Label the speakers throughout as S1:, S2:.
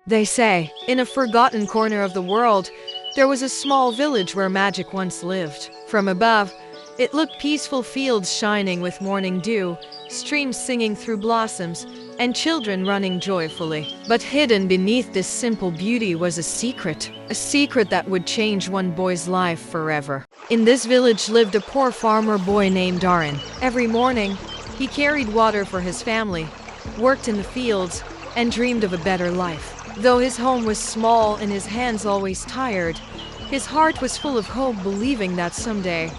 S1: They say, in a forgotten corner of the world, there was a small village where magic once lived. From above, it looked peaceful, fields shining with morning dew, streams singing through blossoms, and children running joyfully. But hidden beneath this simple beauty was a secret that would change one boy's life forever. In this village lived a poor farmer boy named Arin. Every morning, he carried water for his family, worked in the fields, and dreamed of a better life. Though his home was small and his hands always tired, his heart was full of hope, believing that someday,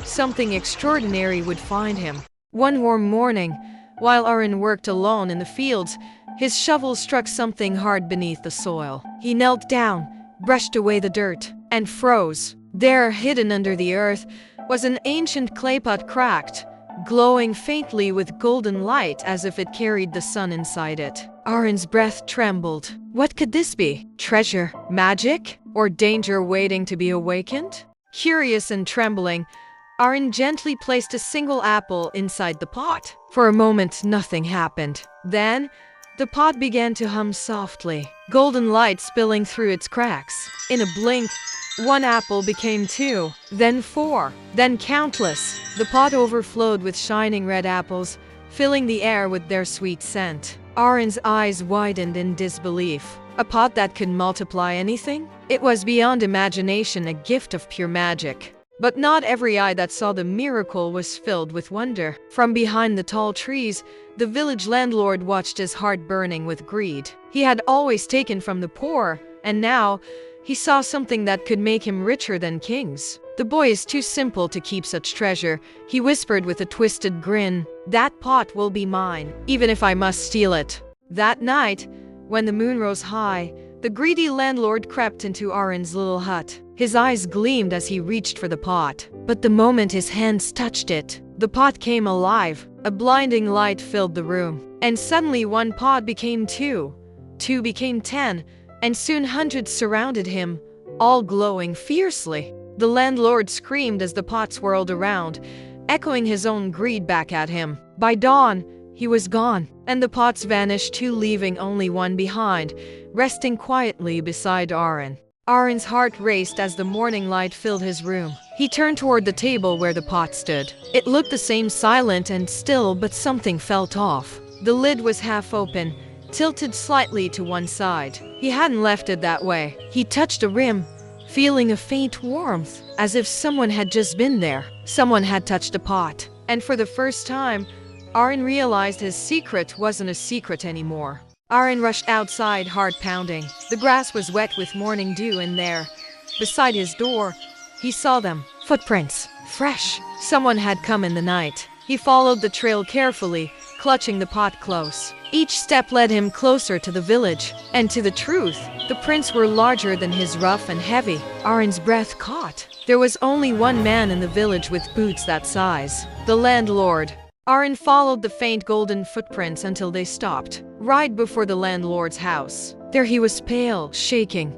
S1: something extraordinary would find him. One warm morning, while Arin worked alone in the fields, his shovel struck something hard beneath the soil. He knelt down, brushed away the dirt, and froze. There, hidden under the earth, was an ancient clay pot, cracked, glowing faintly with golden light as if it carried the sun inside it. Arin's breath trembled. What could this be? Treasure? Magic? Or danger waiting to be awakened? Curious and trembling, Arin gently placed a single apple inside the pot. For a moment, nothing happened. Then, the pot began to hum softly, golden light spilling through its cracks. In a blink, one apple became 2, then 4, then countless. The pot overflowed with shining red apples, filling the air with their sweet scent. Arin's eyes widened in disbelief. A pot that could multiply anything? It was beyond imagination, a gift of pure magic. But not every eye that saw the miracle was filled with wonder. From behind the tall trees, the village landlord watched, his heart burning with greed. He had always taken from the poor, and now he saw something that could make him richer than kings. "The boy is too simple to keep such treasure," he whispered with a twisted grin. "That pot will be mine, even if I must steal it." That night, when the moon rose high, the greedy landlord crept into Arin's little hut. His eyes gleamed as he reached for the pot. But the moment his hands touched it, the pot came alive. A blinding light filled the room. And suddenly one pot became 2, 2 became 10, and soon hundreds surrounded him, all glowing fiercely. The landlord screamed as the pot swirled around, echoing his own greed back at him. By dawn, he was gone, and the pots vanished too, leaving only one behind, resting quietly beside Arin. Arin's heart raced as the morning light filled his room. He turned toward the table where the pot stood. It looked the same, silent and still, but something felt off. The lid was half open, tilted slightly to one side. He hadn't left it that way. He touched the rim, feeling a faint warmth, as if someone had just been there. Someone had touched the pot. And for the first time, Arin realized his secret wasn't a secret anymore. Arin rushed outside, heart pounding. The grass was wet with morning dew, and there, beside his door, he saw them. Footprints. Fresh. Someone had come in the night. He followed the trail carefully, clutching the pot close. Each step led him closer to the village. And to the truth, the prints were larger than his, rough and heavy. Arin's breath caught. There was only one man in the village with boots that size. The landlord. Arin followed the faint golden footprints until they stopped, right before the landlord's house. There he was, pale, shaking,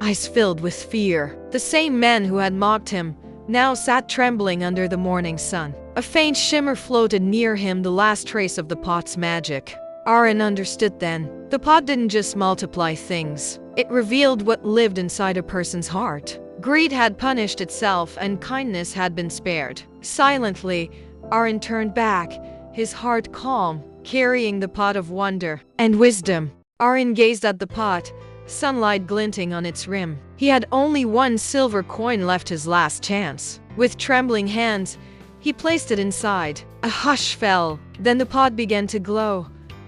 S1: eyes filled with fear. The same man who had mocked him now sat trembling under the morning sun. A faint shimmer floated near him, the last trace of the pot's magic. Arin understood then. The pot didn't just multiply things. It revealed what lived inside a person's heart. Greed had punished itself, and kindness had been spared. Silently, Arin turned back, his heart calm, carrying the pot of wonder and wisdom. Arin gazed at the pot, sunlight glinting on its rim. He had only one silver coin left, his last chance. With trembling hands, he placed it inside. A hush fell. Then the pot began to glow,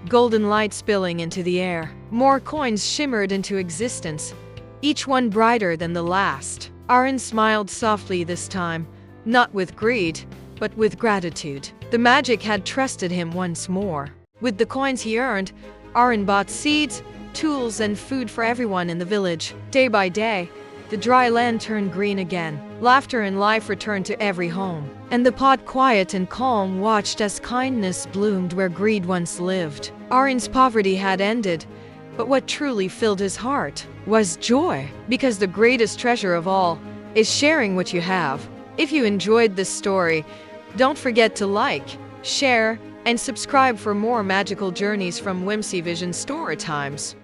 S1: golden light spilling into the air. More coins shimmered into existence, each one brighter than the last. Arin smiled softly this time, not with greed, but with gratitude. The magic had trusted him once more. With the coins he earned, Arin bought seeds, tools, and food for everyone in the village. Day by day, the dry land turned green again. Laughter and life returned to every home. And the pot, quiet and calm, watched as kindness bloomed where greed once lived. Arin's poverty had ended, but what truly filled his heart was joy. Because the greatest treasure of all is sharing what you have. If you enjoyed this story, don't forget to like, share, and subscribe for more magical journeys from WhimsyVision Storytimes.